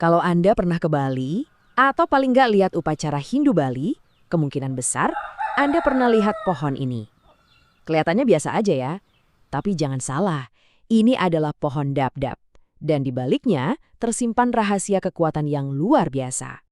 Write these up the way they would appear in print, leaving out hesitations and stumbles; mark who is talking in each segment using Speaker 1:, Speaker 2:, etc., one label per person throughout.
Speaker 1: Kalau Anda pernah ke Bali, atau paling nggak lihat upacara Hindu Bali, kemungkinan besar Anda pernah lihat pohon ini. Kelihatannya biasa aja ya, tapi jangan salah, ini adalah pohon dap-dap. Dan di baliknya tersimpan rahasia kekuatan yang luar biasa.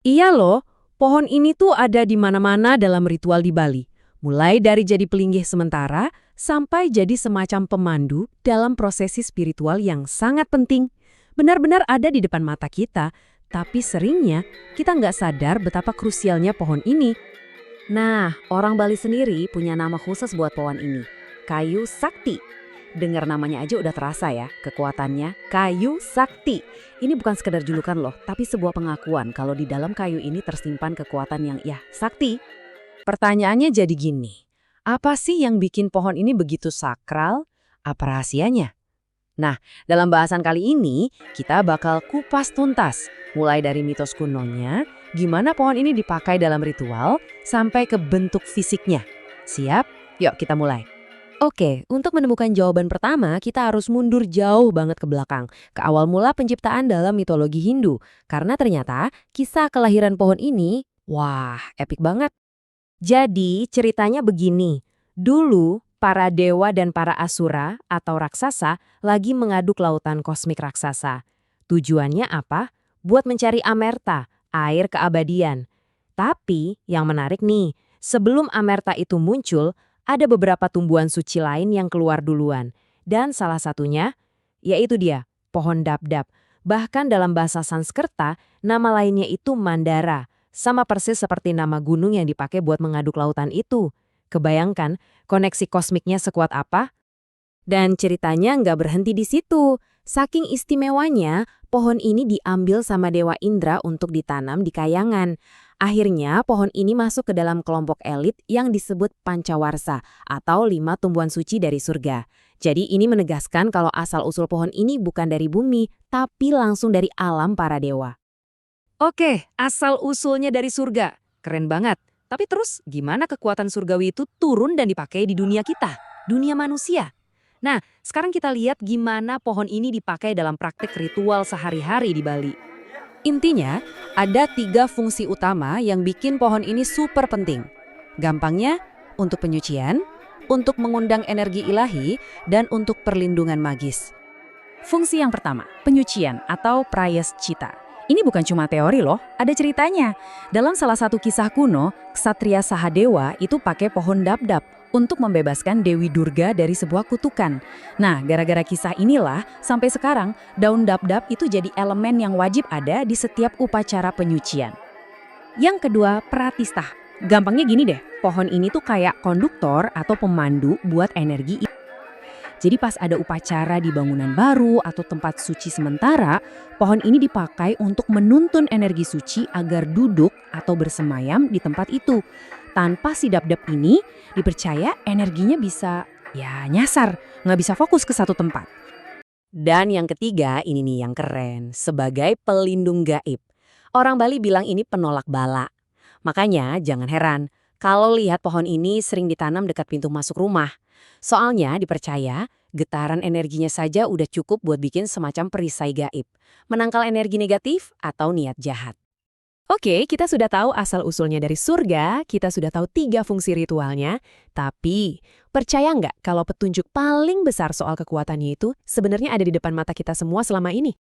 Speaker 1: Iya loh, pohon ini tuh ada di mana-mana dalam ritual di Bali. Mulai dari jadi pelinggih sementara, sampai jadi semacam pemandu dalam prosesi spiritual yang sangat penting. Benar-benar ada di depan mata kita, tapi seringnya kita nggak sadar betapa krusialnya pohon ini. Nah, orang Bali sendiri punya nama khusus buat pohon ini, kayu sakti. Dengar namanya aja udah terasa ya, kekuatannya kayu sakti. Ini bukan sekedar julukan loh, tapi sebuah pengakuan kalau di dalam kayu ini tersimpan kekuatan yang sakti. Pertanyaannya jadi gini, apa sih yang bikin pohon ini begitu sakral? Apa rahasianya? Nah, dalam bahasan kali ini kita bakal kupas tuntas, mulai dari mitos kunonya, gimana pohon ini dipakai dalam ritual, sampai ke bentuk fisiknya. Siap? Yuk kita mulai. Oke, untuk menemukan jawaban pertama, kita harus mundur jauh banget ke belakang, ke awal mula penciptaan dalam mitologi Hindu. Karena ternyata kisah kelahiran pohon ini, wah, epik banget. Jadi ceritanya begini, dulu para dewa dan para asura atau raksasa lagi mengaduk lautan kosmik raksasa. Tujuannya apa? Buat mencari amerta, air keabadian. Tapi yang menarik nih, sebelum amerta itu muncul, ada beberapa tumbuhan suci lain yang keluar duluan. Dan salah satunya, yaitu dia, pohon dap-dap. Bahkan dalam bahasa Sanskerta, nama lainnya itu Mandara. Sama persis seperti nama gunung yang dipakai buat mengaduk lautan itu. Kebayangkan koneksi kosmiknya sekuat apa? Dan ceritanya nggak berhenti di situ. Saking istimewanya, pohon ini diambil sama Dewa Indra untuk ditanam di Kayangan. Akhirnya pohon ini masuk ke dalam kelompok elit yang disebut Pancawarsa atau 5 tumbuhan suci dari surga. Jadi ini menegaskan kalau asal-usul pohon ini bukan dari bumi, tapi langsung dari alam para dewa. Oke, asal-usulnya dari surga. Keren banget. Tapi terus gimana kekuatan surgawi itu turun dan dipakai di dunia kita, dunia manusia? Nah, sekarang kita lihat gimana pohon ini dipakai dalam praktik ritual sehari-hari di Bali. Intinya, ada 3 fungsi utama yang bikin pohon ini super penting. Gampangnya, untuk penyucian, untuk mengundang energi ilahi, dan untuk perlindungan magis. Fungsi yang pertama, penyucian atau prayaschita. Ini bukan cuma teori loh, ada ceritanya. Dalam salah satu kisah kuno, Ksatria Sahadewa itu pakai pohon dap-dap untuk membebaskan Dewi Durga dari sebuah kutukan. Nah, gara-gara kisah inilah, sampai sekarang daun dap-dap itu jadi elemen yang wajib ada di setiap upacara penyucian. Yang kedua, pratistha. Gampangnya gini deh, pohon ini tuh kayak konduktor atau pemandu buat energi. Jadi pas ada upacara di bangunan baru atau tempat suci sementara, pohon ini dipakai untuk menuntun energi suci agar duduk atau bersemayam di tempat itu. Tanpa si dap-dap ini, dipercaya energinya bisa nyasar, nggak bisa fokus ke satu tempat. Dan yang ketiga, ini nih yang keren, sebagai pelindung gaib. Orang Bali bilang ini penolak bala. Makanya jangan heran kalau lihat pohon ini sering ditanam dekat pintu masuk rumah. Soalnya dipercaya getaran energinya saja udah cukup buat bikin semacam perisai gaib, menangkal energi negatif atau niat jahat. Oke, kita sudah tahu asal-usulnya dari surga, kita sudah tahu 3 fungsi ritualnya, tapi percaya nggak kalau petunjuk paling besar soal kekuatannya itu sebenarnya ada di depan mata kita semua selama ini?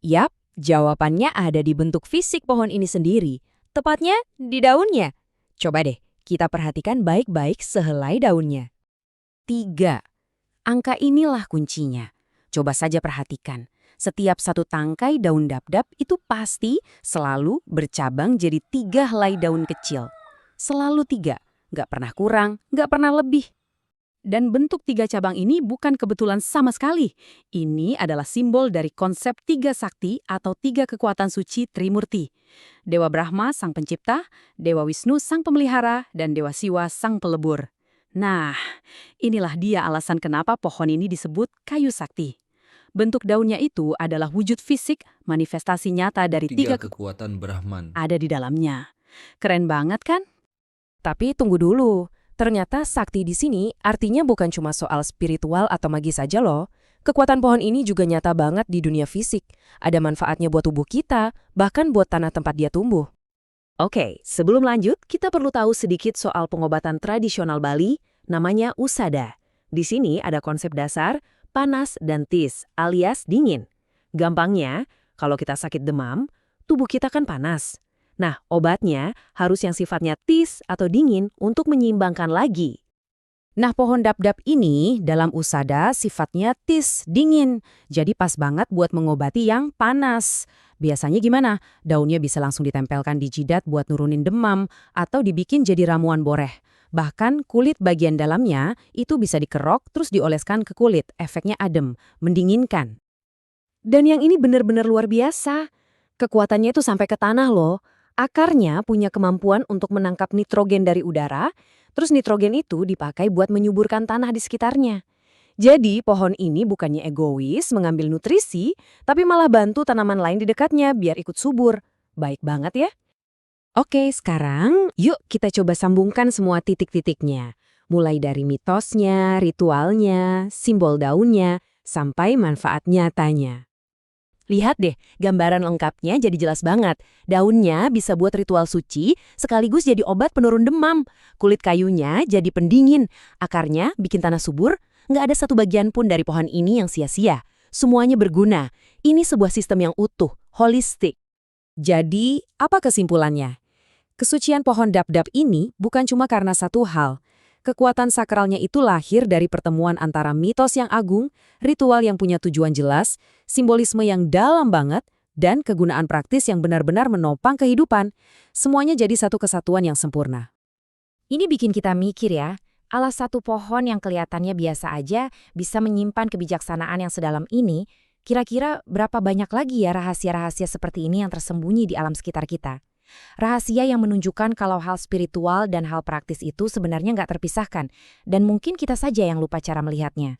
Speaker 1: Yap, jawabannya ada di bentuk fisik pohon ini sendiri, tepatnya di daunnya. Coba deh, kita perhatikan baik-baik sehelai daunnya. 3. Angka inilah kuncinya. Coba saja perhatikan. Setiap satu tangkai daun dap-dap itu pasti selalu bercabang jadi 3 helai daun kecil. Selalu 3, nggak pernah kurang, nggak pernah lebih. Dan bentuk 3 cabang ini bukan kebetulan sama sekali. Ini adalah simbol dari konsep 3 sakti atau 3 kekuatan suci Trimurti. Dewa Brahma sang pencipta, Dewa Wisnu sang pemelihara, dan Dewa Siwa sang pelebur. Nah, inilah dia alasan kenapa pohon ini disebut kayu sakti. Bentuk daunnya itu adalah wujud fisik, manifestasi nyata dari 3
Speaker 2: kekuatan Brahman
Speaker 1: ada di dalamnya. Keren banget kan? Tapi tunggu dulu, ternyata sakti di sini artinya bukan cuma soal spiritual atau magis saja loh.
Speaker 2: Kekuatan pohon ini juga nyata banget di dunia fisik. Ada manfaatnya buat tubuh kita, bahkan buat tanah tempat dia tumbuh.
Speaker 1: Oke, sebelum lanjut, kita perlu tahu sedikit soal pengobatan tradisional Bali, namanya usada. Di sini ada konsep dasar, panas dan tis, alias dingin. Gampangnya, kalau kita sakit demam, tubuh kita kan panas. Nah, obatnya harus yang sifatnya tis atau dingin untuk menyeimbangkan lagi. Nah, pohon dap-dap ini dalam usada sifatnya tis, dingin. Jadi pas banget buat mengobati yang panas. Biasanya gimana? Daunnya bisa langsung ditempelkan di jidat buat nurunin demam atau dibikin jadi ramuan boreh. Bahkan kulit bagian dalamnya itu bisa dikerok terus dioleskan ke kulit. Efeknya adem, mendinginkan. Dan yang ini benar-benar luar biasa. Kekuatannya itu sampai ke tanah loh. Akarnya punya kemampuan untuk menangkap nitrogen dari udara, terus nitrogen itu dipakai buat menyuburkan tanah di sekitarnya. Jadi pohon ini bukannya egois mengambil nutrisi, tapi malah bantu tanaman lain di dekatnya biar ikut subur. Baik banget ya. Oke, sekarang yuk kita coba sambungkan semua titik-titiknya. Mulai dari mitosnya, ritualnya, simbol daunnya, sampai manfaat nyatanya. Lihat deh, gambaran lengkapnya jadi jelas banget. Daunnya bisa buat ritual suci, sekaligus jadi obat penurun demam. Kulit kayunya jadi pendingin, akarnya bikin tanah subur. Nggak ada satu bagian pun dari pohon ini yang sia-sia. Semuanya berguna. Ini sebuah sistem yang utuh, holistik. Jadi, apa kesimpulannya? Kesucian pohon dap-dap ini bukan cuma karena satu hal. Kekuatan sakralnya itu lahir dari pertemuan antara mitos yang agung, ritual yang punya tujuan jelas, simbolisme yang dalam banget, dan kegunaan praktis yang benar-benar menopang kehidupan. Semuanya jadi satu kesatuan yang sempurna.
Speaker 3: Ini bikin kita mikir ya, alas satu pohon yang kelihatannya biasa aja bisa menyimpan kebijaksanaan yang sedalam ini, kira-kira berapa banyak lagi ya rahasia-rahasia seperti ini yang tersembunyi di alam sekitar kita? Rahasia yang menunjukkan kalau hal spiritual dan hal praktis itu sebenarnya nggak terpisahkan, dan mungkin kita saja yang lupa cara melihatnya.